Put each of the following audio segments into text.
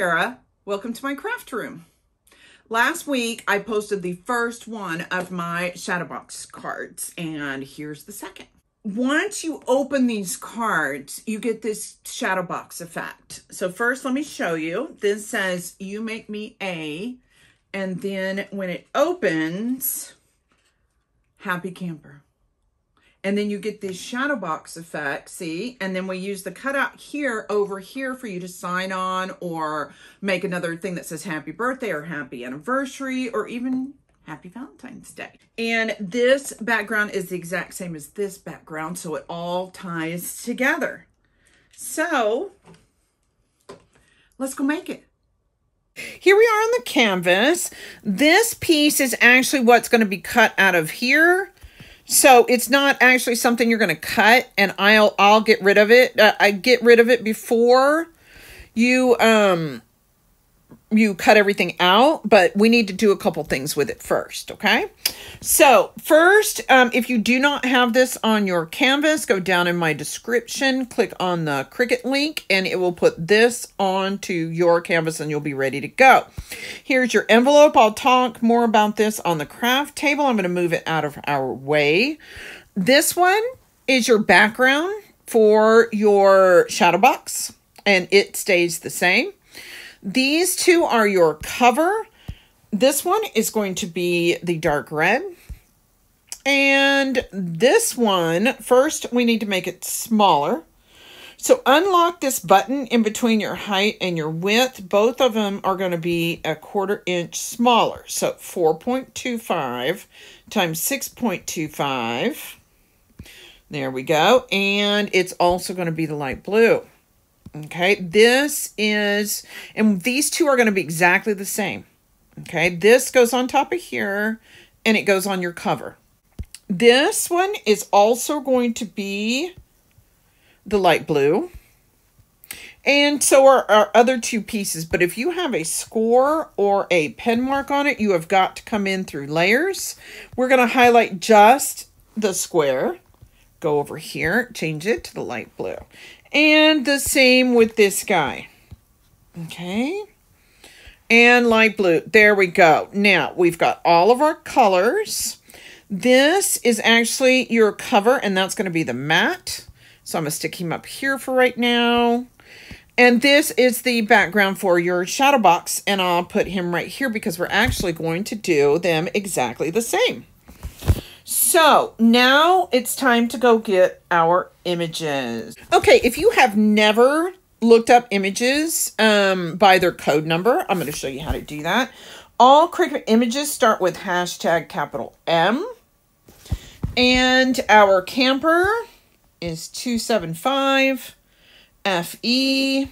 Tara. Welcome to my craft room. Last week, I posted the first one of my Shadowbox cards, and here's the second. Once you open these cards, you get this Shadowbox effect. So first, let me show you. This says, "You make me A," and then when it opens, "Happy Camper." And then you get this shadow box effect, see? And then we use the cutout here over here for you to sign on or make another thing that says happy birthday or happy anniversary or even happy Valentine's Day. And this background is the exact same as this background, so it all ties together. So let's go make it. Here we are on the canvas. This piece is actually what's going to be cut out of here. So it's not actually something you're going to cut, and I'll get rid of it. I get rid of it before you cut everything out, but we need to do a couple things with it first, okay? So first, if you do not have this on your canvas, go down in my description, click on the Cricut link, and it will put this onto your canvas and you'll be ready to go. Here's your envelope. I'll talk more about this on the craft table. I'm going to move it out of our way. This one is your background for your shadow box, and it stays the same. These two are your cover. This one is going to be the dark red. And this one, first we need to make it smaller. So unlock this button in between your height and your width. Both of them are going to be a 1/4 inch smaller. So 4.25 times 6.25. There we go. And it's also going to be the light blue. Okay, this is, and these two are going to be exactly the same. Okay, this goes on top of here, and it goes on your cover. This one is also going to be the light blue. And so are our other two pieces. But if you have a score or a pen mark on it, you have got to come in through layers. We're going to highlight just the square. Go over here, change it to the light blue. And the same with this guy. Okay. And light blue. There we go. Now, we've got all of our colors. This is actually your cover, and that's going to be the matte. So I'm going to stick him up here for right now. And this is the background for your shadow box, and I'll put him right here because we're actually going to do them exactly the same. So now it's time to go get our images. Okay, if you have never looked up images by their code number, I'm going to show you how to do that. All Cricut images start with #M. And our camper is 275 FE.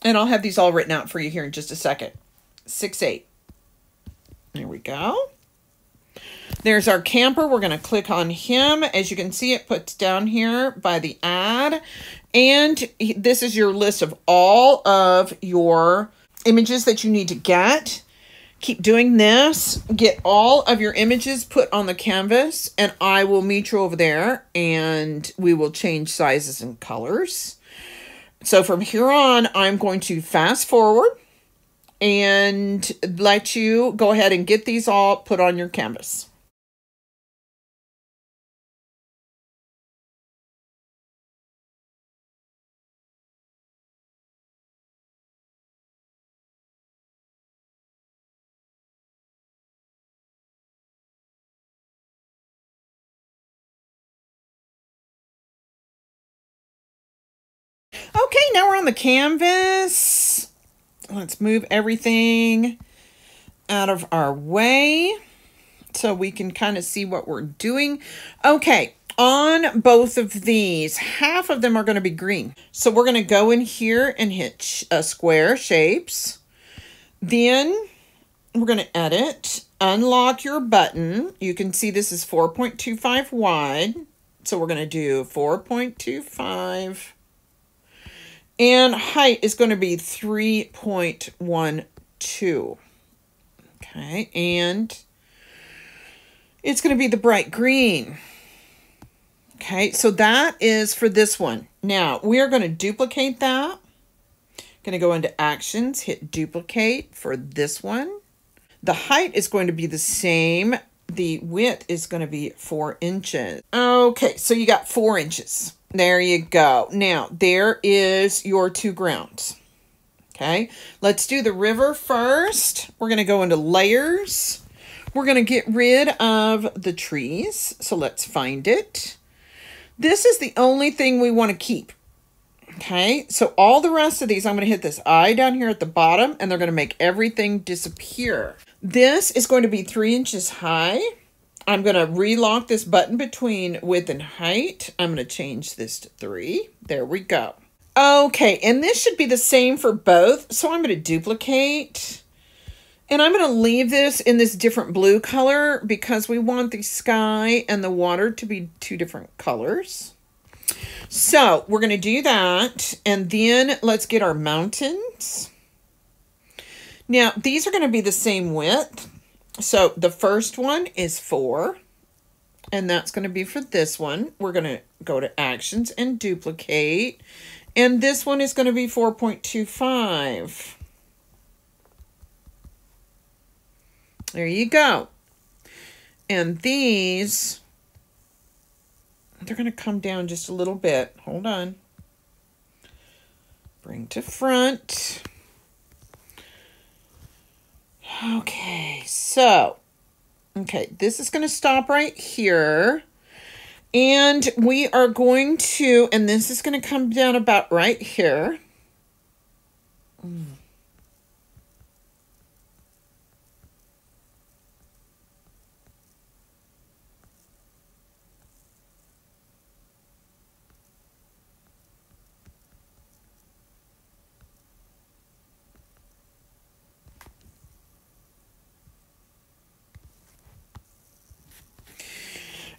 And I'll have these all written out for you here in just a second. 68. There we go. There's our camper. We're going to click on him. As you can see, it puts down here by the add. And this is your list of all of your images that you need to get. Keep doing this. Get all of your images put on the canvas, and I will meet you over there, and we will change sizes and colors. So from here on, I'm going to fast forward and let you go ahead and get these all put on your canvas. Okay, now we're on the canvas. Let's move everything out of our way so we can kind of see what we're doing. Okay, on both of these, half of them are going to be green. So we're going to go in here and hit square shapes. Then we're going to edit, unlock your button. You can see this is 4.25 wide. So we're going to do 4.25. And height is going to be 3.12. Okay, and it's going to be the bright green. Okay, so that is for this one. Now, we are going to duplicate that. Gonna go into actions, hit duplicate for this one. The height is going to be the same. The width is going to be 4 inches. Okay, so you got 4 inches. There you go. Now, there is your 2 grounds. Okay, let's do the river first. We're going to go into layers. We're going to get rid of the trees. So let's find it. This is the only thing we want to keep. Okay, so all the rest of these, I'm going to hit this eye down here at the bottom, and they're going to make everything disappear. This is going to be 3 inches high. I'm going to relock this button between width and height. I'm going to change this to 3. There we go. Okay, and this should be the same for both. So I'm going to duplicate. And I'm going to leave this in this different blue color because we want the sky and the water to be 2 different colors. So we're going to do that. And then let's get our mountains. Now, these are going to be the same width. So the first one is 4. And that's going to be for this one. We're going to go to actions and duplicate. And this one is going to be 4.25. There you go. And these, they're going to come down just a little bit. Hold on. Bring to front. Okay, so, this is going to stop right here. And we are going to, and this is going to come down about right here.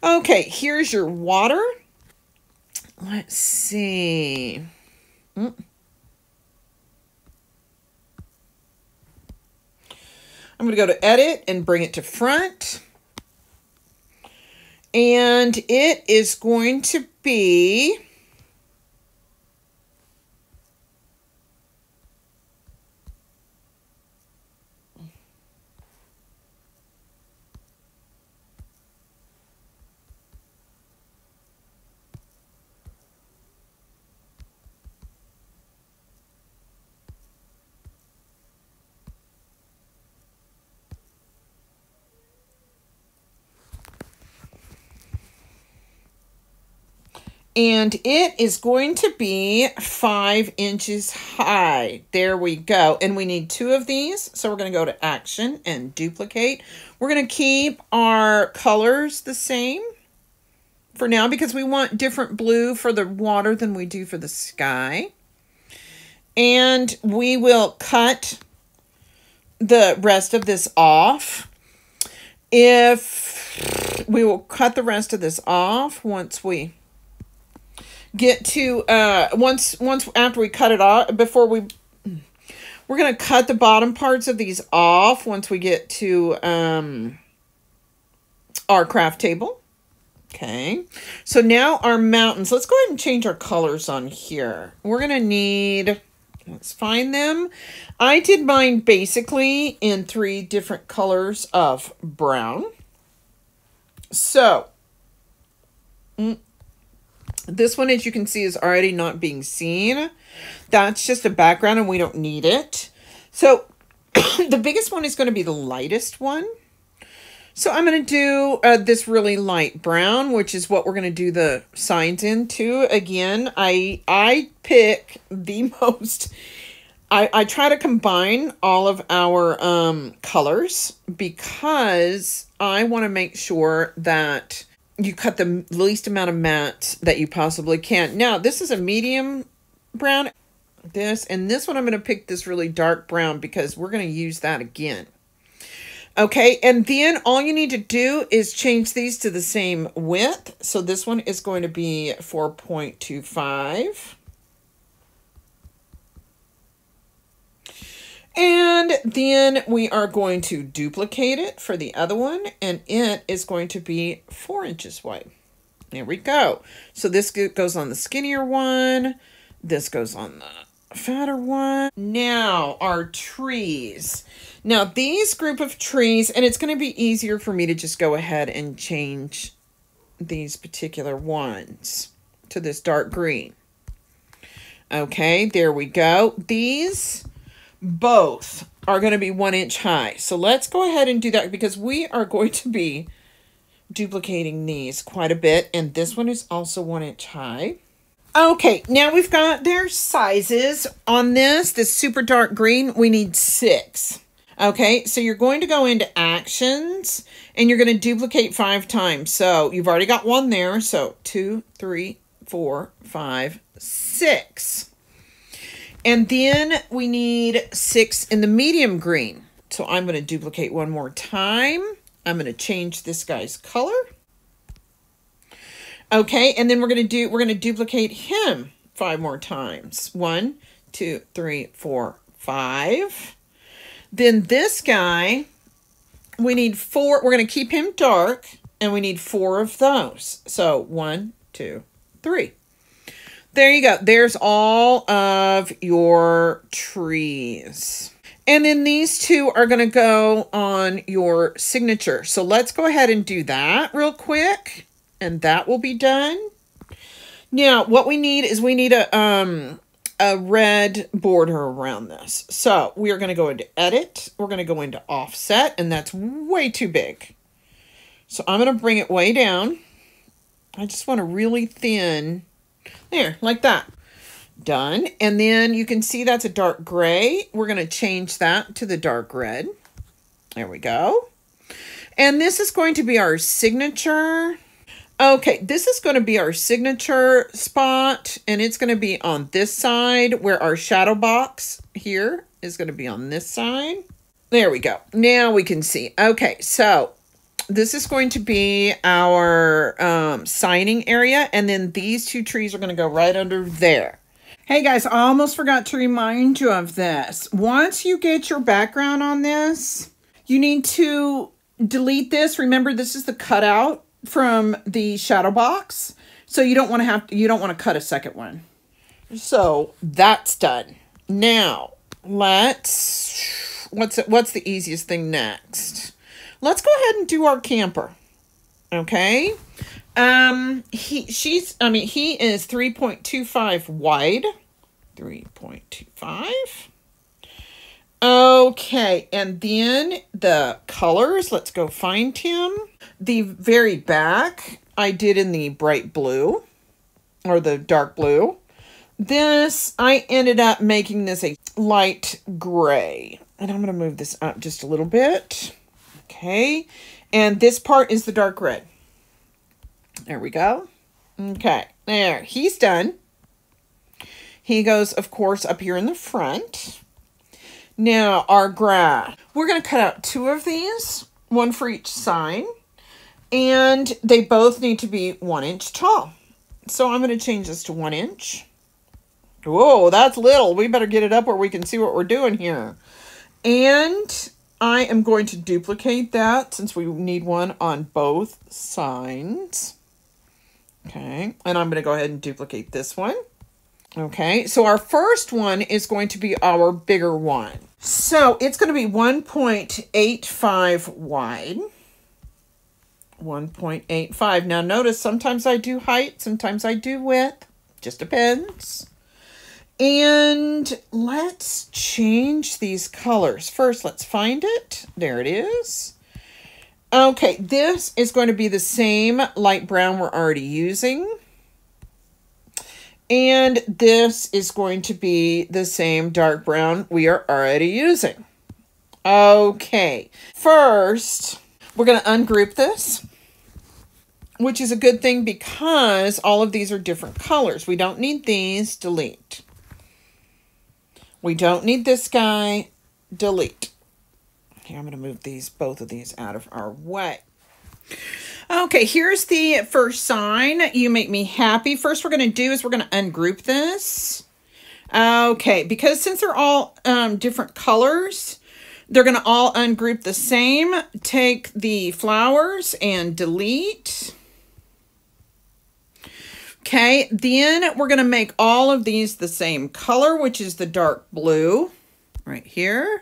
Okay, here's your water. Let's see. I'm going to go to edit and bring it to front. And it is going to be and it is going to be 5 inches high. There we go. And we need 2 of these. So we're going to go to action and duplicate. We're going to keep our colors the same for now because we want different blue for the water than we do for the sky. And we will cut the rest of this off. We will cut the rest of this off once we get to once after we cut it off, we're going to cut the bottom parts of these off once we get to our craft table. Okay, so now our mountains, let's go ahead and change our colors on here. We're going to need, let's find them. I did mine basically in 3 different colors of brown. So this one, as you can see, is already not being seen. That's just a background and we don't need it. So the biggest one is going to be the lightest one. So I'm going to do this really light brown, which is what we're going to do the signs into. Again, I pick the most, I try to combine all of our colors because I want to make sure that you cut the least amount of mats that you possibly can. Now, this is a medium brown. And this one, I'm going to pick this really dark brown because we're going to use that again. Okay, and then all you need to do is change these to the same width. So this one is going to be 4.25. And then we are going to duplicate it for the other one, and it is going to be 4 inches wide. There we go. So this goes on the skinnier one. This goes on the fatter one. Now our trees. Now these group of trees, and it's going to be easier for me to just go ahead and change these particular ones to this dark green. Okay, there we go. These both are going to be 1 inch high. So let's go ahead and do that because we are going to be duplicating these quite a bit. And this one is also 1 inch high. Okay, now we've got their sizes on this super dark green. We need 6. Okay, so you're going to go into actions and you're going to duplicate 5 times. So you've already got 1 there. So 2, 3, 4, 5, 6. And then we need 6 in the medium green. So I'm going to duplicate 1 more time. I'm going to change this guy's color. Okay, and then we're going to duplicate him 5 more times. 1, 2, 3, 4, 5. Then this guy, we need 4. We're going to keep him dark, and we need 4 of those. So 1, 2, 3. There you go. There's all of your trees. And then these 2 are going to go on your signature. So let's go ahead and do that real quick. And that will be done. Now, what we need is a red border around this. So we are going to go into edit. We're going to go into offset, and that's way too big. So I'm going to bring it way down. I just want a really thin, there, like that. Done. And then you can see that's a dark gray. We're going to change that to the dark red. There we go. And this is going to be our signature. Okay, this is going to be our signature spot, and it's going to be on this side where our shadow box here is going to be on this side. There we go. Now we can see. Okay, so this is going to be our signing area, and then these 2 trees are going to go right under there. Hey guys, I almost forgot to remind you of this. Once you get your background on this, you need to delete this. Remember, this is the cutout from the shadow box, so you don't want to cut a second one. So that's done. Now what's the easiest thing next? Let's go ahead and do our camper. Okay. He is 3.25 wide. 3.25. Okay, and then the colors, let's go find him. The very back, I did in the bright blue, or the dark blue. This, I ended up making this a light gray. And I'm going to move this up just a little bit. Okay, and this part is the dark red. There we go. Okay, there, he's done. He goes, of course, up here in the front. Now, our grass. We're going to cut out 2 of these, 1 for each side, and they both need to be 1 inch tall. So I'm going to change this to 1 inch. Whoa, that's little. We better get it up where we can see what we're doing here. And I am going to duplicate that since we need one on both sides. Okay, and I'm going to go ahead and duplicate this one. Okay, so our first one is going to be our bigger one. So it's going to be 1.85 wide. 1.85. Now notice sometimes I do height, sometimes I do width. Just depends. And let's change these colors. First, let's find it. There it is. Okay, this is going to be the same light brown we're already using. And this is going to be the same dark brown we are already using. Okay, first, we're going to ungroup this, which is a good thing because all of these are different colors. We don't need these, delete. We don't need this guy, delete. Okay, I'm going to move both of these out of our way. Okay, here's the first sign. You make me happy. First we're going to do is we're going to ungroup this. Okay, because since they're all different colors, they're going to all ungroup the same. Take the flowers and delete. Okay, then we're going to make all of these the same color, which is the dark blue right here.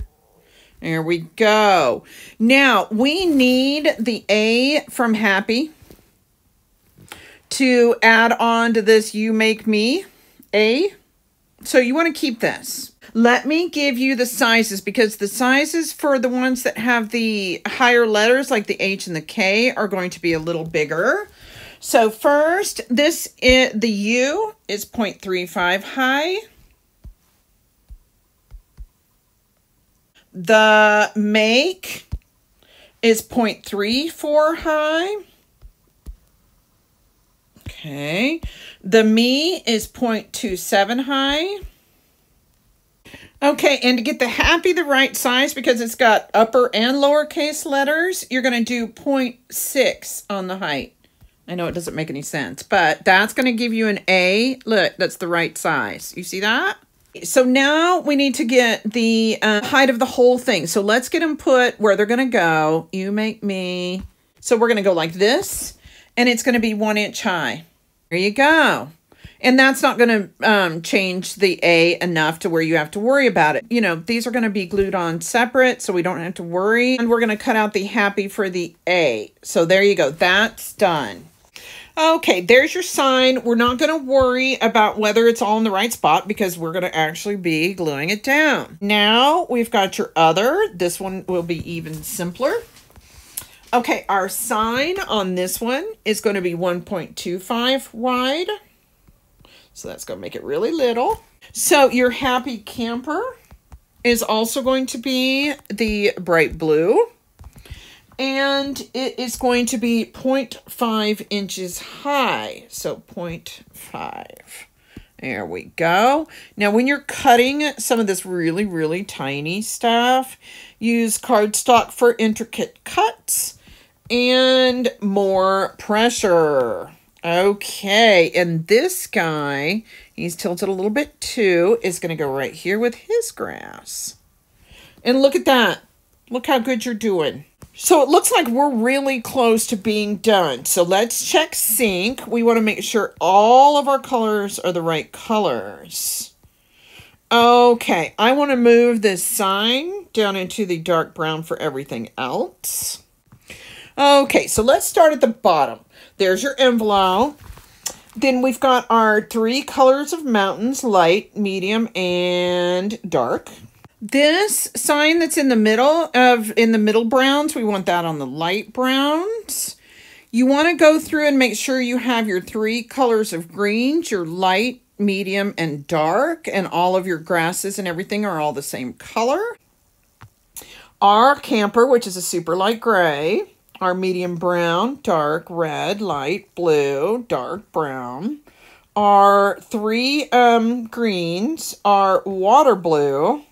There we go. Now, we need the A from Happy to add on to this You Make Me A. So you want to keep this. Let me give you the sizes, because the sizes for the ones that have the higher letters, like the H and the K, are going to be a little bigger. So first, the U is 0.35 high. The Make is 0.34 high. Okay. The Me is 0.27 high. Okay, and to get the Happy the right size, because it's got upper and lowercase letters, you're going to do 0.6 on the height. I know it doesn't make any sense, but that's going to give you an A. Look, that's the right size. You see that? So now we need to get the height of the whole thing. So let's get them put where they're going to go. You Make Me. So we're going to go like this, and it's going to be 1 inch high. There you go. And that's not going to change the A enough to where you have to worry about it. You know, these are going to be glued on separate, so we don't have to worry. And we're going to cut out the Happy for the A. So there you go. That's done. Okay, there's your sign. We're not going to worry about whether it's all in the right spot, because we're going to actually be gluing it down. Now we've got your other. This one will be even simpler. Okay, our sign on this one is going to be 1.25 wide. So that's going to make it really little. So your Happy Camper is also going to be the bright blue. And it is going to be 0.5 inches high. So 0.5. There we go. Now, when you're cutting some of this really, really tiny stuff, use cardstock for intricate cuts and more pressure. Okay, and this guy, he's tilted a little bit too, is going to go right here with his grass. And look at that. Look how good you're doing. So it looks like we're really close to being done. So let's check sync. We want to make sure all of our colors are the right colors. Okay, I want to move this sign down into the dark brown for everything else. Okay, so let's start at the bottom. There's your envelope. Then we've got our 3 colors of mountains, light, medium, and dark. This sign that's in the middle browns, we want that on the light browns. You want to go through and make sure you have your 3 colors of greens, your light, medium, and dark, and all of your grasses and everything are all the same color. Our camper, which is a super light gray. Our medium brown, dark red, light blue, dark brown. Our 3 greens are water blue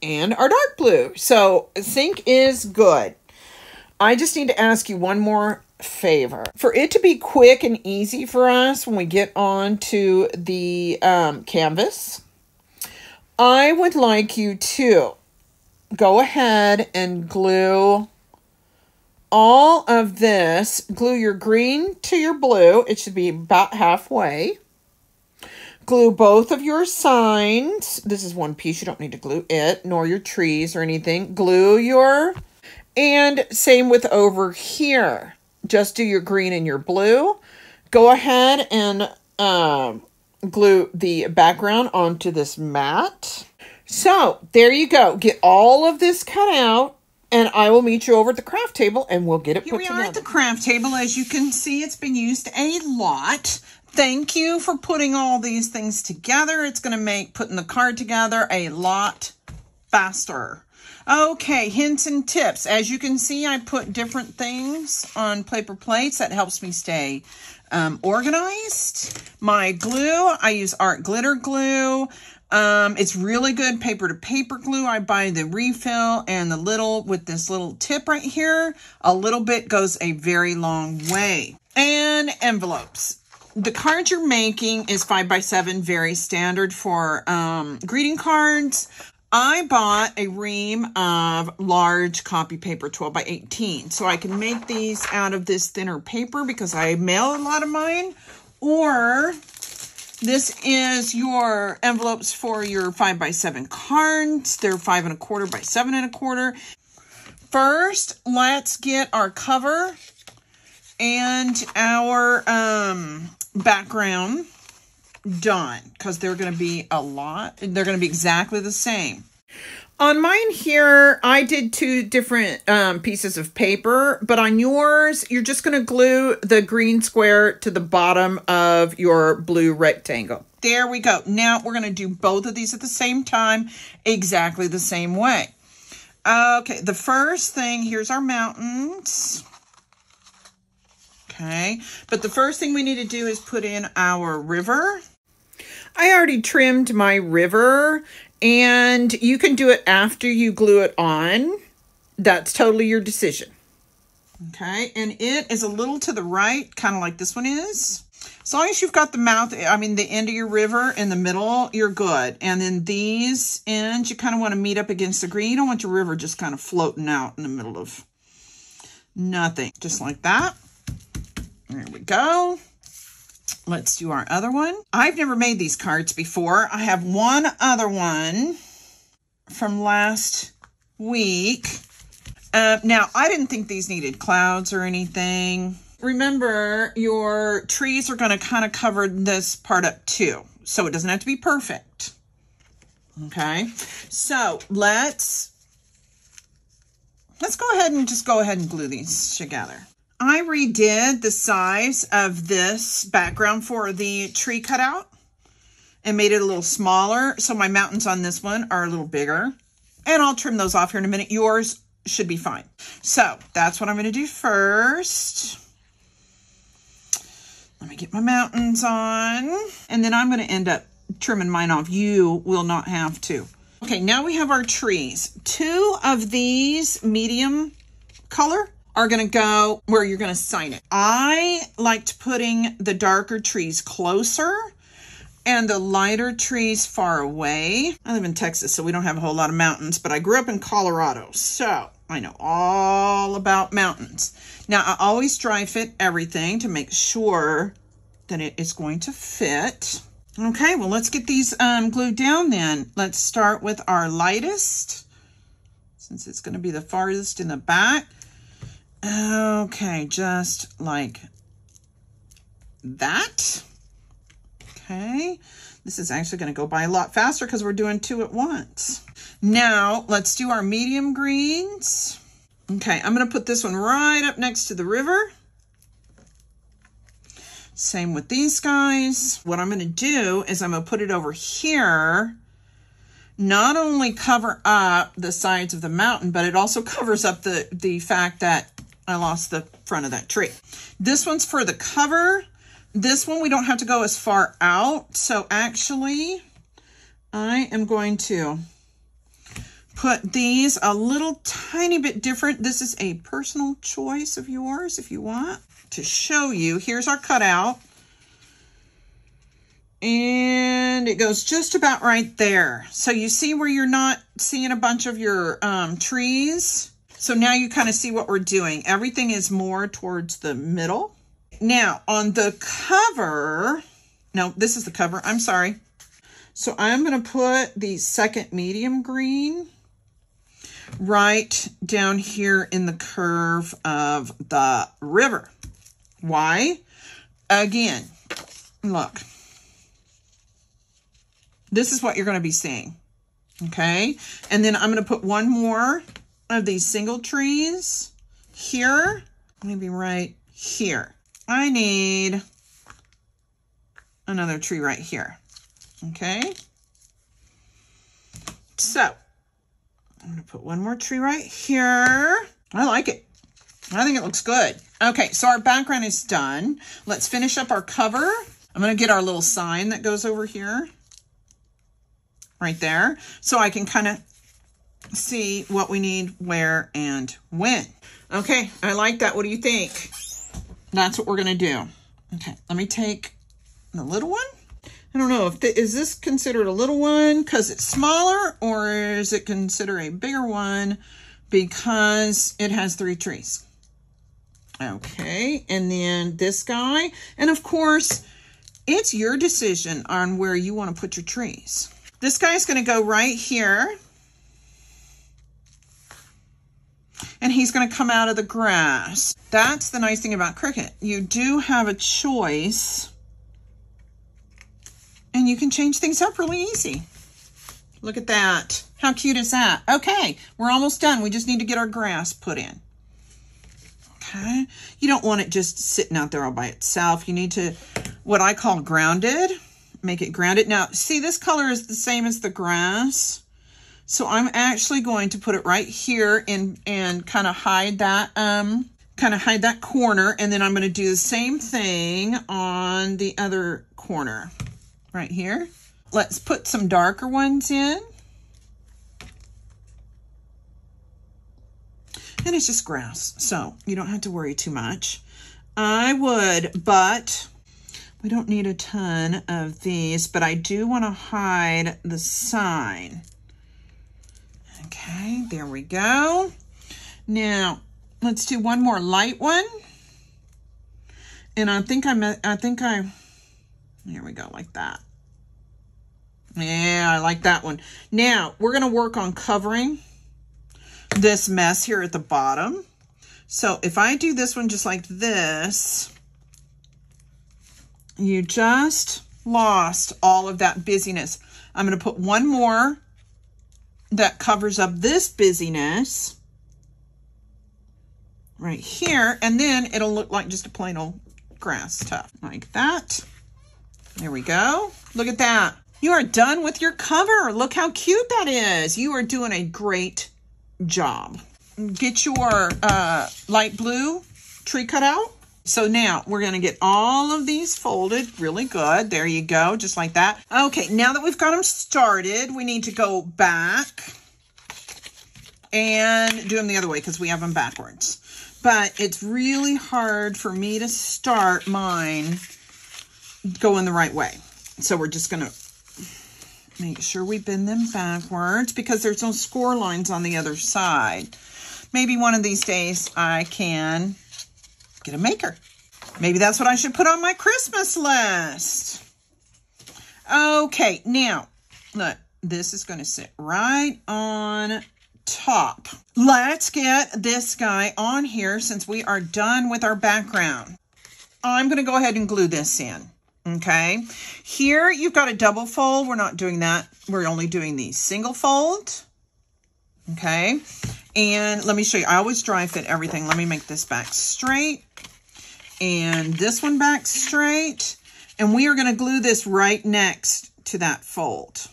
and our dark blue. So sync is good. I just need to ask you one more favor. For it to be quick and easy for us when we get on to the canvas, I would like you to go ahead and glue all of this. Glue your green to your blue. It should be about halfway. Glue both of your signs. This is one piece. You don't need to glue it, nor your trees or anything. Glue your, and same with over here. Just do your green and your blue. Go ahead and glue the background onto this mat. So there you go. Get all of this cut out, and I will meet you over at the craft table and we'll get it put together. Here we are at the craft table. As you can see, it's been used a lot. Thank you for putting all these things together. It's going to make putting the card together a lot faster. Okay, hints and tips. As you can see, I put different things on paper plates. That helps me stay organized. My glue, I use art glitter glue. It's really good paper to paper glue. I buy the refill and the little with this little tip right here. A little bit goes a very long way. And envelopes. The card you're making is 5x7, very standard for greeting cards. I bought a ream of large copy paper, 12x18. So I can make these out of this thinner paper because I mail a lot of mine. Or this is your envelopes for your 5x7 cards. They're 5 1/4 by 7 1/4. First, let's get our cover and our background done, because they're going to be a lot. They're going to be exactly the same. On mine here, I did 2 different pieces of paper, but on yours, you're just going to glue the green square to the bottom of your blue rectangle. There we go. Now we're going to do both of these at the same time, exactly the same way. Okay, the first thing, here's our mountains. Okay, but the first thing we need to do is put in our river. I already trimmed my river, and you can do it after you glue it on. That's totally your decision. Okay, and it is a little to the right, kind of like this one is. As long as you've got the mouth, the end of your river in the middle, you're good. And then these ends, you kind of want to meet up against the green. You don't want your river just kind of floating out in the middle of nothing. Just like that. There we go. Let's do our other one. I've never made these cards before. I have one other one from last week. Now, I didn't think these needed clouds or anything. Remember, your trees are going to kind of cover this part up too, so it doesn't have to be perfect. Okay, so let's go ahead and glue these together. I redid the size of this background for the tree cutout and made it a little smaller, so my mountains on this one are a little bigger. And I'll trim those off here in a minute. Yours should be fine. So that's what I'm going to do first. Let me get my mountains on, and then I'm going to end up trimming mine off. You will not have to. Okay, now we have our trees. 2 of these medium color are going to go where you're going to sign it. I liked putting the darker trees closer and the lighter trees far away. I live in Texas, so we don't have a whole lot of mountains, but I grew up in Colorado, so I know all about mountains. Now, I always dry fit everything to make sure that it is going to fit. Okay, well, let's get these glued down then. Let's start with our lightest, since it's going to be the farthest in the back. Okay, just like that. Okay, this is actually going to go by a lot faster because we're doing 2 at once. Now, let's do our medium greens. Okay, I'm going to put this one right up next to the river. Same with these guys. What I'm going to do is I'm going to put it over here. Not only cover up the sides of the mountain, but it also covers up the fact that I lost the front of that tree. This one's for the cover. This one, we don't have to go as far out. So actually, I am going to put these a little tiny bit different. This is a personal choice of yours if you want to show you. Here's our cutout. And it goes just about right there. So you see where you're not seeing a bunch of your trees? So now you kind of see what we're doing. Everything is more towards the middle. Now on the cover, no, this is the cover, I'm sorry. So I'm going to put the second medium green right down here in the curve of the river. Why? Again, look. This is what you're going to be seeing. Okay? And then I'm going to put one more of these single trees here. Maybe right here. I need another tree right here. Okay? So, I'm going to put one more tree right here. I like it. I think it looks good. Okay, so our background is done. Let's finish up our cover. I'm going to get our little sign that goes over here. Right there. So I can kind of see what we need, where, and when. Okay, I like that. What do you think? That's what we're going to do. Okay, let me take the little one. I don't know, is this considered a little one because it's smaller, or is it considered a bigger one because it has 3 trees? Okay, and then this guy. And of course, It's your decision on where you want to put your trees. This guy's going to go right here. And he's going to come out of the grass. That's the nice thing about Cricut. You do have a choice. And you can change things up really easy. Look at that. How cute is that? Okay, we're almost done. We just need to get our grass put in. Okay. You don't want it just sitting out there all by itself. You need to, what I call grounded, make it grounded. Now, see, this color is the same as the grass. So I'm actually going to put it right here and kind of hide that, corner. And then I'm going to do the same thing on the other corner right here. Let's put some darker ones in. And it's just grass, so you don't have to worry too much. I would, but we don't need a ton of these, but I do want to hide the sign. Okay, there we go. Now, let's do one more light one. And I think here we go, like that. Yeah, I like that one. Now, we're going to work on covering this mess here at the bottom. So if I do this one just like this, you just lost all of that busyness. I'm going to put one more that covers up this busyness right here, and then it'll look like just a plain old grass tuft like that. There we go. Look at that. You are done with your cover. Look how cute that is. You are doing a great job. Get your light blue tree cut out. So now we're going to get all of these folded really good. There you go, just like that. Okay, now that we've got them started, we need to go back and do them the other way because we have them backwards. But it's really hard for me to start mine going the right way. So we're just going to make sure we bend them backwards because there's no score lines on the other side. Maybe one of these days I can get a maker. Maybe that's what I should put on my Christmas list. Okay, now, look, this is going to sit right on top. Let's get this guy on here since we are done with our background. I'm going to go ahead and glue this in. Okay, here you've got a double fold. We're not doing that. We're only doing the single fold. Okay, and let me show you. I always dry fit everything. Let me make this back straight and this one back straight. And we are going to glue this right next to that fold.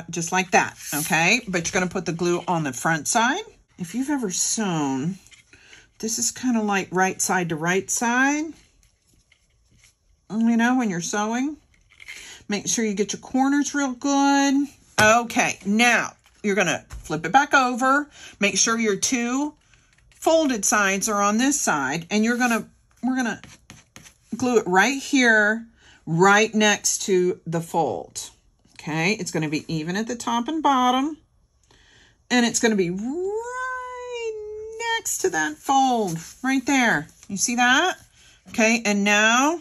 Just like that, okay? But you're going to put the glue on the front side. If you've ever sewn, this is kind of like right side to right side. You know, when you're sewing, make sure you get your corners real good. Okay, now you're going to flip it back over. Make sure your two folded sides are on this side, and we're going to glue it right here, right next to the fold. Okay, it's going to be even at the top and bottom, and it's going to be right next to that fold, right there. You see that? Okay, and now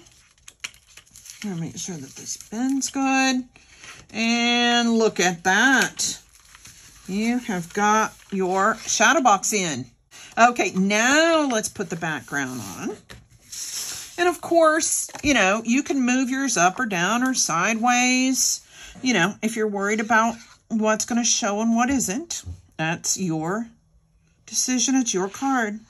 I'm going to make sure that this bends good. And look at that. You have got your shadow box in. Okay, now let's put the background on. And of course, you know, you can move yours up or down or sideways. You know, if you're worried about what's going to show and what isn't, that's your decision. It's your card.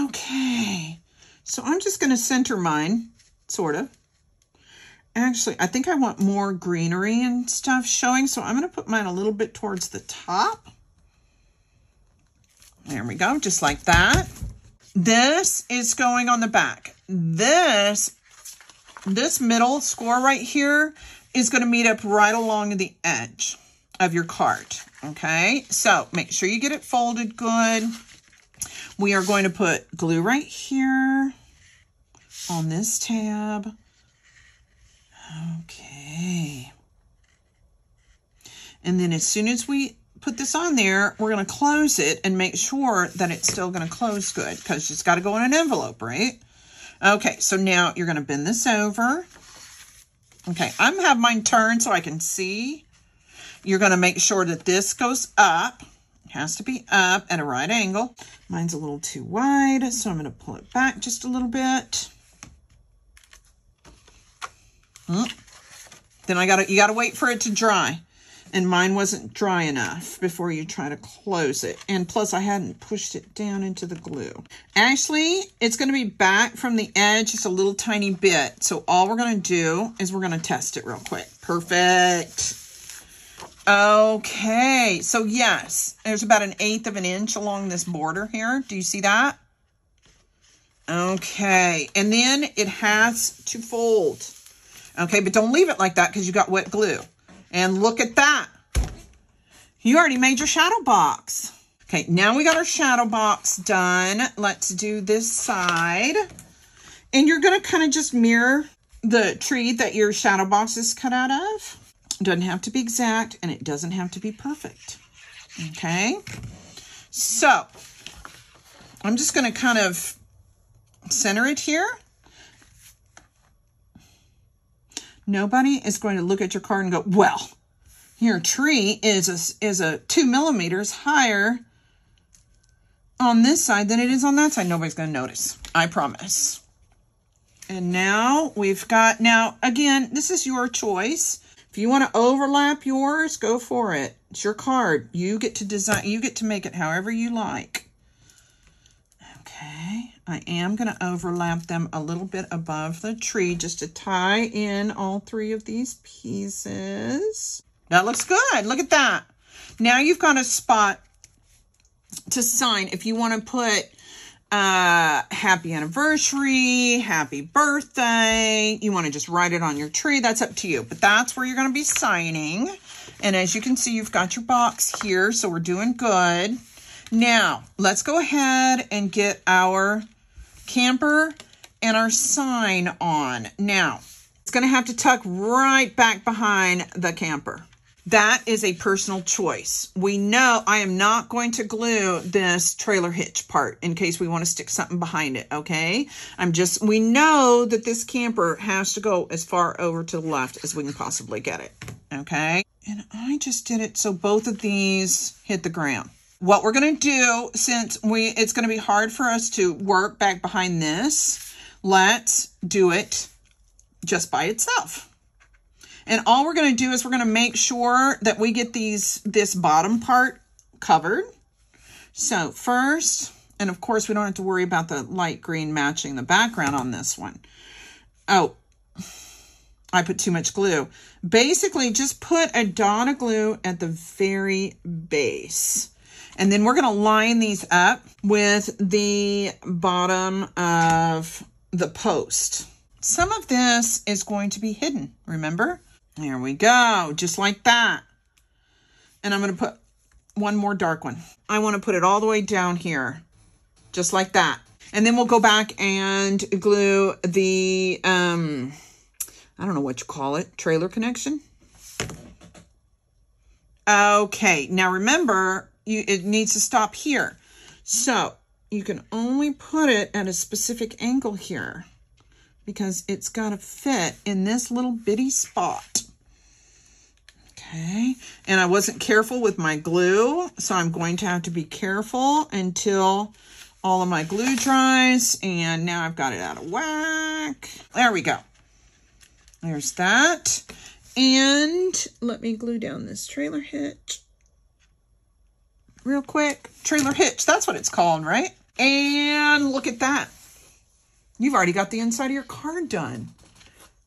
Okay, so I'm just going to center mine, sort of. Actually, I think I want more greenery and stuff showing, so I'm going to put mine a little bit towards the top. There we go, just like that. This is going on the back. This middle score right here is going to meet up right along the edge of your card, okay? So make sure you get it folded good. We are going to put glue right here on this tab. Okay. And then as soon as we put this on there, we're going to close it and make sure that it's still going to close good because it's got to go in an envelope, right? Okay, so now you're going to bend this over. Okay, I'm going to have mine turned so I can see. You're going to make sure that this goes up. It has to be up at a right angle. Mine's a little too wide, so I'm going to pull it back just a little bit. Then you got to wait for it to dry. And mine wasn't dry enough before you try to close it. And plus I hadn't pushed it down into the glue. Actually, it's going to be back from the edge just a little tiny bit. So all we're going to do is we're going to test it real quick. Perfect. Okay. So yes, there's about 1/8 of an inch along this border here. Do you see that? Okay. And then it has to fold. Okay, but don't leave it like that because you got wet glue. And look at that. You already made your shadow box. Okay, now we got our shadow box done. Let's do this side. And you're going to kind of just mirror the tree that your shadow box is cut out of. It doesn't have to be exact and it doesn't have to be perfect. Okay, so I'm just going to kind of center it here. Nobody is going to look at your card and go, well, your tree is a 2 millimeters higher on this side than it is on that side. Nobody's going to notice. I promise. And now we've got, now again, this is your choice. If you want to overlap yours, go for it. It's your card. You get to design, you get to make it however you like. Okay. I am going to overlap them a little bit above the tree just to tie in all 3 of these pieces. That looks good. Look at that. Now you've got a spot to sign. If you want to put happy anniversary, happy birthday, you want to just write it on your tree, that's up to you. But that's where you're going to be signing. And as you can see, you've got your box here, so we're doing good. Now, let's go ahead and get our camper and our sign on. Now, it's going to have to tuck right back behind the camper. That is a personal choice. We know I am not going to glue this trailer hitch part in case we want to stick something behind it, okay? We know that this camper has to go as far over to the left as we can possibly get it, okay? And I just did it so both of these hit the ground. What we're going to do, since it's going to be hard for us to work back behind this, let's do it just by itself. And all we're going to do is we're going to make sure that we get this bottom part covered. So first, and of course we don't have to worry about the light green matching the background on this one. Oh, I put too much glue. Basically, just put a dot of glue at the very base. And then we're going to line these up with the bottom of the post. Some of this is going to be hidden, remember? There we go, just like that. And I'm going to put one more dark one. I want to put it all the way down here, just like that. And then we'll go back and glue the, I don't know what you call it, trailer connection. Okay, now remember, it needs to stop here. So you can only put it at a specific angle here because it's got to fit in this little bitty spot. Okay, and I wasn't careful with my glue, so I'm going to have to be careful until all of my glue dries. And now I've got it out of whack. There we go. There's that. And let me glue down this trailer hitch real quick. Trailer hitch, that's what it's called, right? And look at that. You've already got the inside of your card done.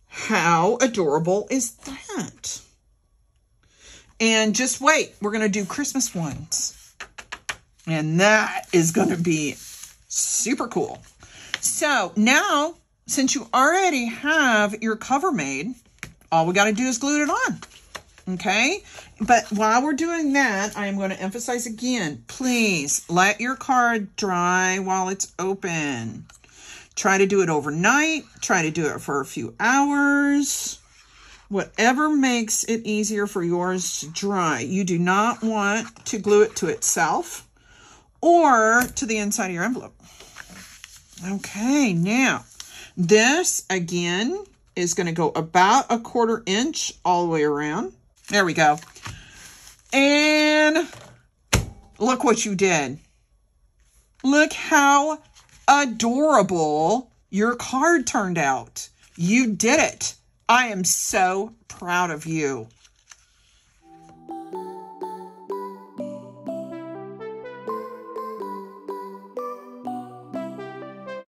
How adorable is that? And just wait, we're going to do Christmas ones. And that is going to be super cool. So now, since you already have your cover made, all we got to do is glue it on. Okay, but while we're doing that, I am going to emphasize again, please let your card dry while it's open. Try to do it overnight. Try to do it for a few hours. Whatever makes it easier for yours to dry. You do not want to glue it to itself or to the inside of your envelope. Okay, now this again is going to go about a 1/4 inch all the way around. There we go. And look what you did. Look how adorable your card turned out. You did it. I am so proud of you.